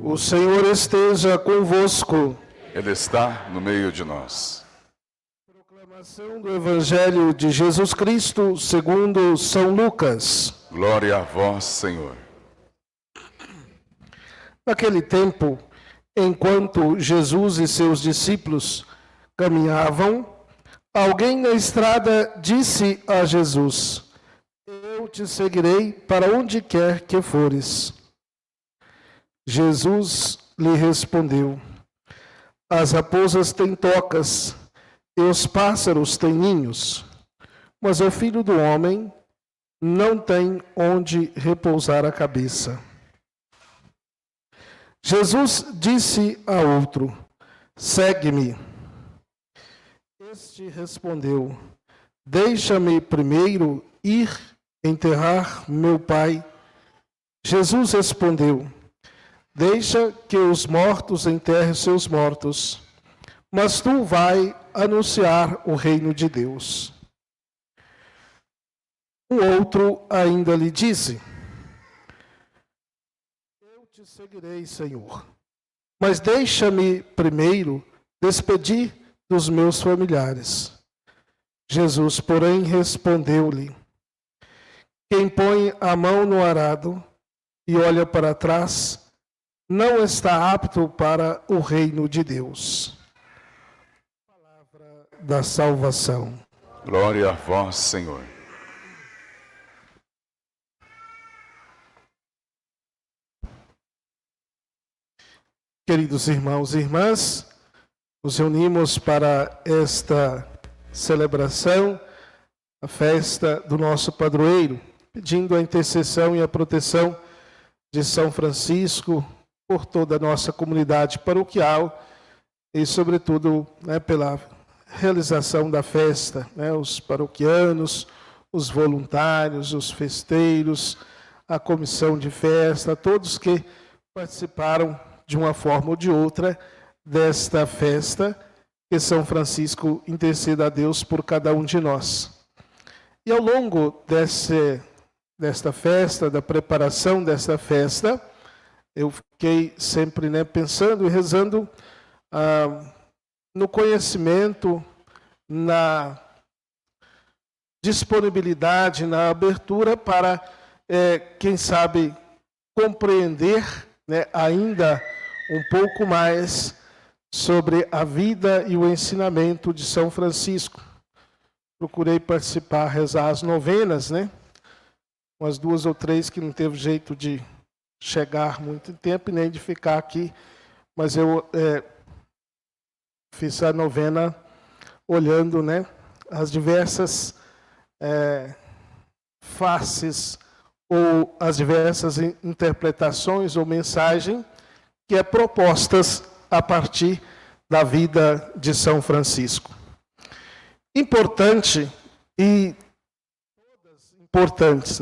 O Senhor esteja convosco. Ele está no meio de nós. Proclamação do Evangelho de Jesus Cristo segundo São Lucas. Glória a vós, Senhor. Naquele tempo, enquanto Jesus e seus discípulos caminhavam, alguém na estrada disse a Jesus: Eu te seguirei para onde quer que fores. Jesus lhe respondeu: As raposas têm tocas e os pássaros têm ninhos, mas o Filho do Homem não tem onde repousar a cabeça. Jesus disse a outro: Segue-me. Este respondeu: Deixa-me primeiro ir enterrar meu pai. Jesus respondeu: Deixa que os mortos enterrem seus mortos, mas tu vai anunciar o reino de Deus. O outro ainda lhe disse: Eu te seguirei, Senhor, mas deixa-me primeiro despedir dos meus familiares. Jesus, porém, respondeu-lhe: Quem põe a mão no arado e olha para trás, não está apto para o reino de Deus. Palavra da salvação. Glória a vós, Senhor. Queridos irmãos e irmãs, nos reunimos para esta celebração, a festa do nosso padroeiro, pedindo a intercessão e a proteção de São Francisco por toda a nossa comunidade paroquial e, sobretudo, pela realização da festa, os paroquianos, os voluntários, os festeiros, a comissão de festa, todos que participaram de uma forma ou de outra desta festa, que São Francisco interceda a Deus por cada um de nós. E ao longo desta festa, da preparação desta festa, eu fiquei sempre pensando e rezando no conhecimento, na disponibilidade, na abertura para, quem sabe, compreender ainda um pouco mais sobre a vida e o ensinamento de São Francisco. Procurei participar, rezar as novenas, umas 2 ou 3 que não teve jeito de chegar muito tempo e nem de ficar aqui, mas eu fiz a novena olhando as diversas faces ou as diversas interpretações ou mensagens que propostas a partir da vida de São Francisco. Importante e todas importantes,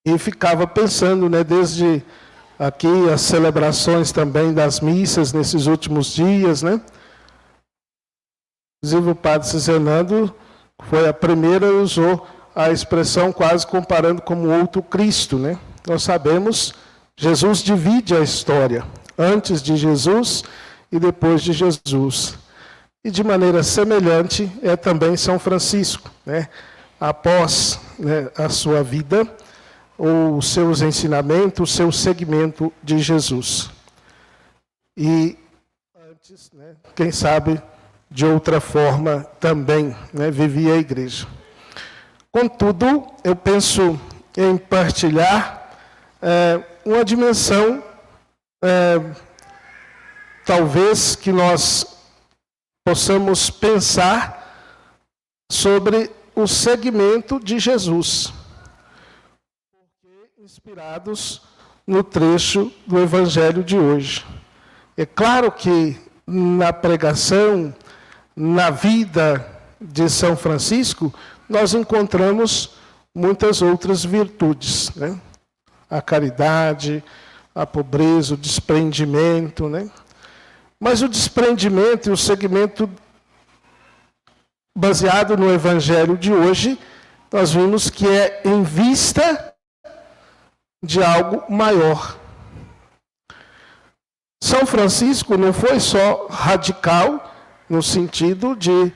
E ficava pensando, desde aqui as celebrações também das missas nesses últimos dias, Inclusive o padre Cisenando foi a primeira e usou a expressão quase comparando como outro Cristo, Nós sabemos, Jesus divide a história, antes de Jesus e depois de Jesus. E de maneira semelhante é também São Francisco, Após a sua vida, os seus ensinamentos, o seu seguimento de Jesus. E antes, quem sabe, de outra forma também, vivia a igreja. Contudo, eu penso em partilhar uma dimensão, talvez que nós possamos pensar sobre o seguimento de Jesus, inspirados no trecho do Evangelho de hoje. É claro que na pregação, na vida de São Francisco, nós encontramos muitas outras virtudes, A caridade, a pobreza, o desprendimento, Mas o desprendimento e o seguimento baseado no Evangelho de hoje, nós vimos que é em vista de algo maior. São Francisco não foi só radical no sentido de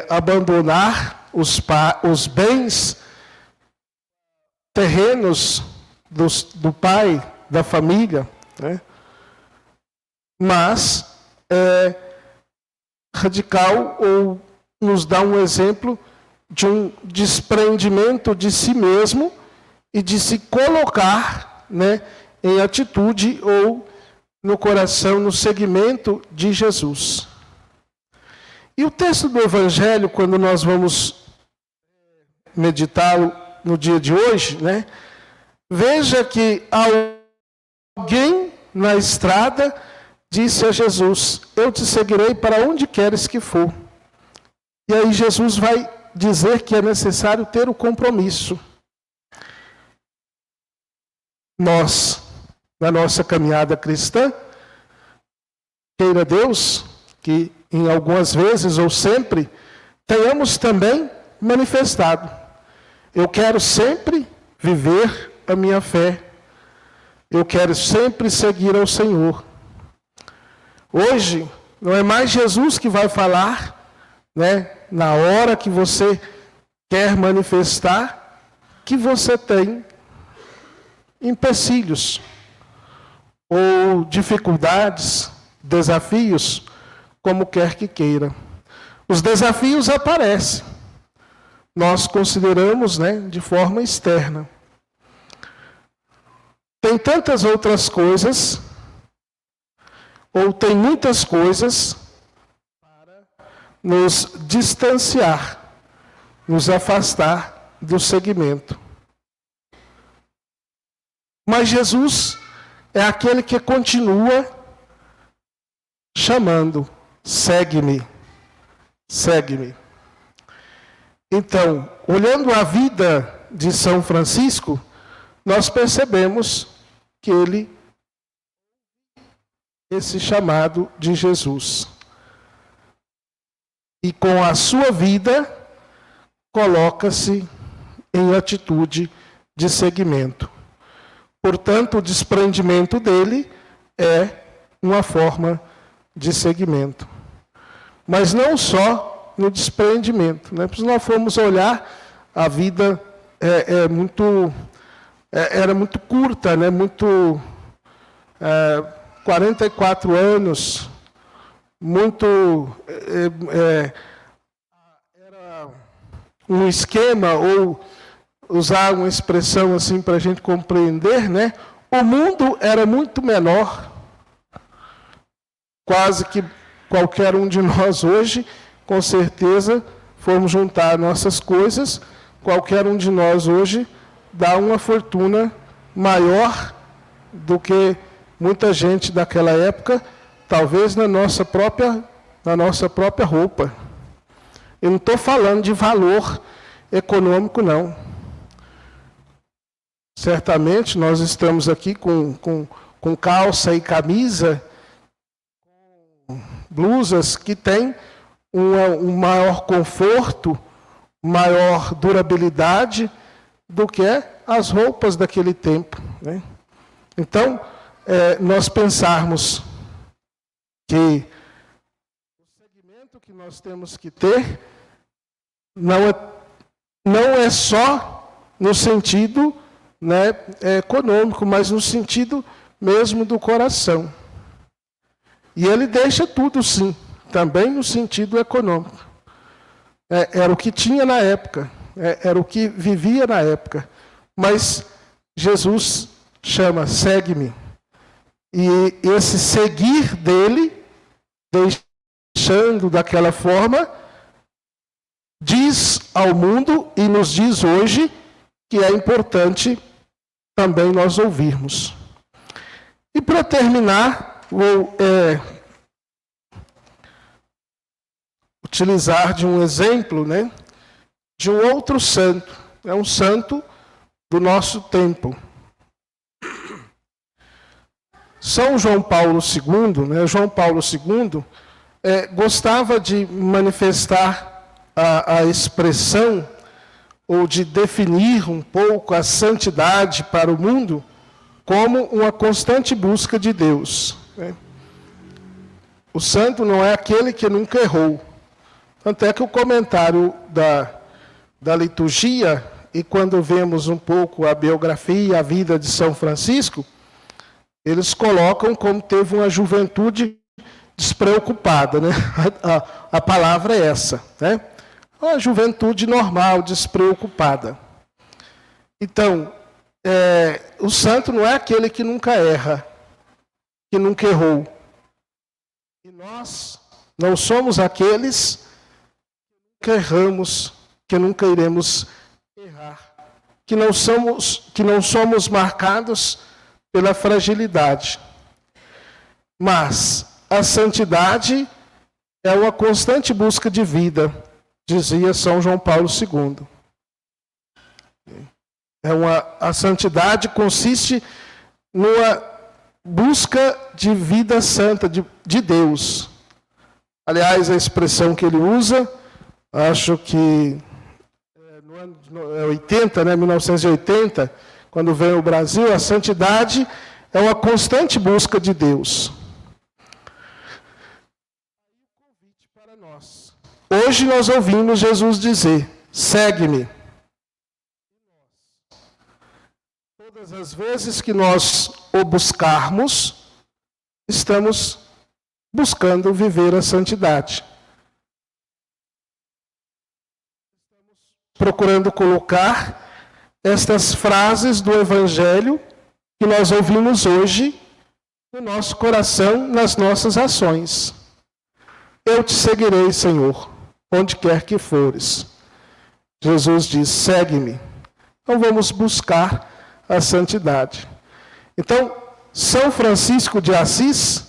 abandonar os bens terrenos do pai, da família, né? Mas radical ou nos dá um exemplo de um desprendimento de si mesmo e de se colocar, né, em atitude ou no coração, no seguimento de Jesus. E o texto do Evangelho, quando nós vamos meditá-lo no dia de hoje, né, veja que alguém na estrada disse a Jesus: eu te seguirei para onde queres que for. E aí Jesus vai dizer que é necessário ter o compromisso. Nós, na nossa caminhada cristã, queira Deus que em algumas vezes ou sempre tenhamos também manifestado: eu quero sempre viver a minha fé, eu quero sempre seguir ao Senhor. Hoje, não é mais Jesus que vai falar, né, na hora que você quer manifestar, que você tem empecilhos, ou dificuldades, desafios, como quer que queira. Os desafios aparecem. Nós consideramos, né, de forma externa. Tem tantas outras coisas, ou tem muitas coisas para nos distanciar, nos afastar do seguimento. Mas Jesus é aquele que continua chamando: segue-me, segue-me. Então, olhando a vida de São Francisco, nós percebemos que ele, esse chamado de Jesus. E com a sua vida, coloca-se em atitude de seguimento. Portanto, o desprendimento dele é uma forma de seguimento. Mas não só no desprendimento, né? Se nós formos olhar, a vida era muito curta, né? 44 anos, era um esquema, ou usar uma expressão assim para a gente compreender, né? O mundo era muito menor. Quase que qualquer um de nós hoje, com certeza, formos juntar nossas coisas, qualquer um de nós hoje dá uma fortuna maior do que muita gente daquela época, talvez na nossa própria roupa. Eu não estou falando de valor econômico, não. Certamente nós estamos aqui com calça e camisa, com blusas que têm um maior conforto, maior durabilidade do que as roupas daquele tempo, né? Então, nós pensarmos que o segmento que nós temos que ter não é só no sentido, né, econômico, mas no sentido mesmo do coração. E ele deixa tudo, sim, também no sentido econômico. Era o que tinha na época, era o que vivia na época. Mas Jesus chama: segue-me. E esse seguir dele, deixando daquela forma, diz ao mundo e nos diz hoje que é importante também nós ouvirmos. E para terminar, vou utilizar de um exemplo, né, de um outro santo. É um santo do nosso tempo. São João Paulo II, né, João Paulo II, gostava de manifestar a expressão, ou de definir um pouco a santidade para o mundo, como uma constante busca de Deus, né? O santo não é aquele que nunca errou. Tanto é que o comentário da liturgia, e quando vemos um pouco a biografia, a vida de São Francisco, eles colocam como teve uma juventude despreocupada, né? A palavra é essa, né? Uma juventude normal, despreocupada. Então, o santo não é aquele que nunca erra, que nunca errou. E nós não somos aqueles que erramos, que nunca iremos errar, que não somos marcados pela fragilidade. Mas a santidade é uma constante busca de vida, dizia São João Paulo II. A santidade consiste numa busca de vida santa, de Deus. Aliás, a expressão que ele usa, acho que no ano 80, né, 1980, quando veio ao Brasil, a santidade é uma constante busca de Deus. Para nós. Hoje nós ouvimos Jesus dizer: segue-me. Todas as vezes que nós o buscarmos, estamos buscando viver a santidade. Estamos procurando colocar estas frases do Evangelho que nós ouvimos hoje no nosso coração, nas nossas ações. Eu te seguirei, Senhor, onde quer que fores. Jesus diz: segue-me. Então vamos buscar a santidade. Então, São Francisco de Assis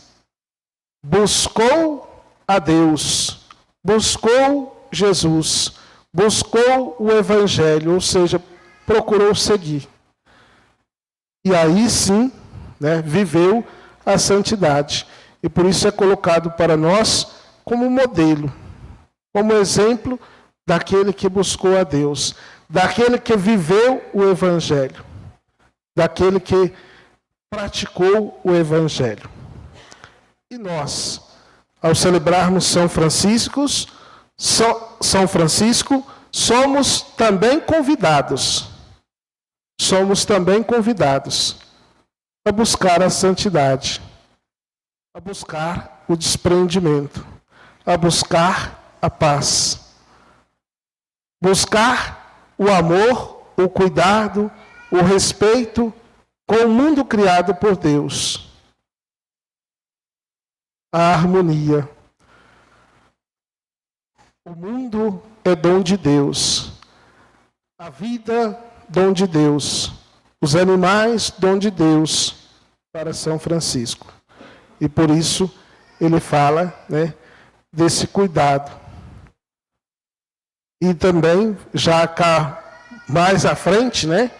buscou a Deus, buscou Jesus, buscou o Evangelho, ou seja, procurou seguir. E aí sim, né, viveu a santidade. E por isso é colocado para nós como modelo, como exemplo daquele que buscou a Deus, daquele que viveu o Evangelho, daquele que praticou o Evangelho. E nós, ao celebrarmos São Francisco, somos também convidados. Somos também convidados a buscar a santidade, a buscar o desprendimento, a buscar a paz, buscar o amor, o cuidado, o respeito com o mundo criado por Deus, a harmonia. O mundo é dom de Deus, a vida, dom de Deus, os animais, dom de Deus, para São Francisco. E por isso ele fala, né, desse cuidado. E também, já cá mais à frente, né,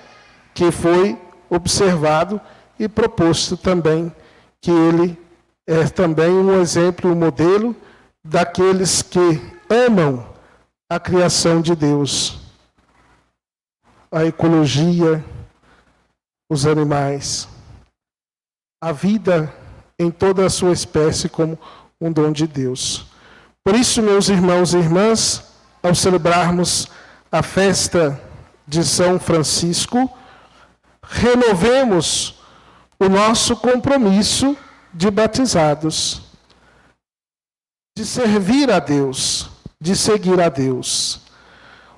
que foi observado e proposto também que ele é também um exemplo, um modelo daqueles que amam a criação de Deus, a ecologia, os animais, a vida em toda a sua espécie como um dom de Deus. Por isso, meus irmãos e irmãs, ao celebrarmos a festa de São Francisco, renovemos o nosso compromisso de batizados, de servir a Deus, de seguir a Deus.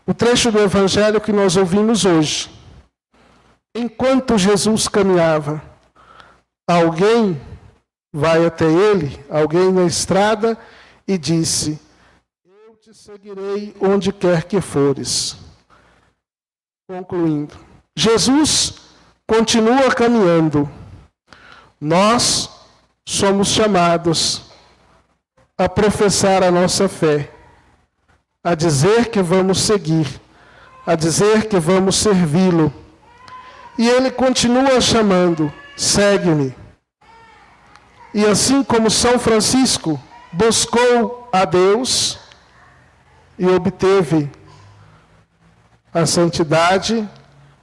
O trecho do Evangelho que nós ouvimos hoje. Enquanto Jesus caminhava, alguém vai até ele, alguém na estrada, e disse: eu te seguirei onde quer que fores. Concluindo, Jesus continua caminhando. Nós somos chamados a professar a nossa fé, a dizer que vamos seguir, a dizer que vamos servi-lo. E ele continua chamando: segue-me. E assim como São Francisco buscou a Deus e obteve a santidade,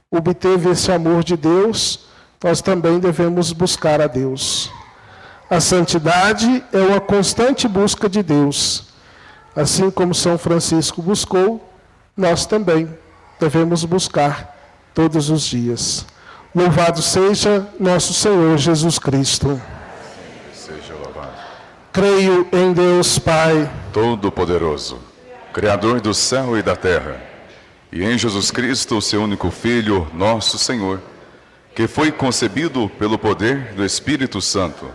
obteve esse amor de Deus, nós também devemos buscar a Deus. A santidade é uma constante busca de Deus. Assim como São Francisco buscou, nós também devemos buscar todos os dias. Louvado seja nosso Senhor Jesus Cristo. Seja louvado. Creio em Deus Pai, Todo-Poderoso, Criador do céu e da terra, e em Jesus Cristo, seu único Filho, nosso Senhor, que foi concebido pelo poder do Espírito Santo,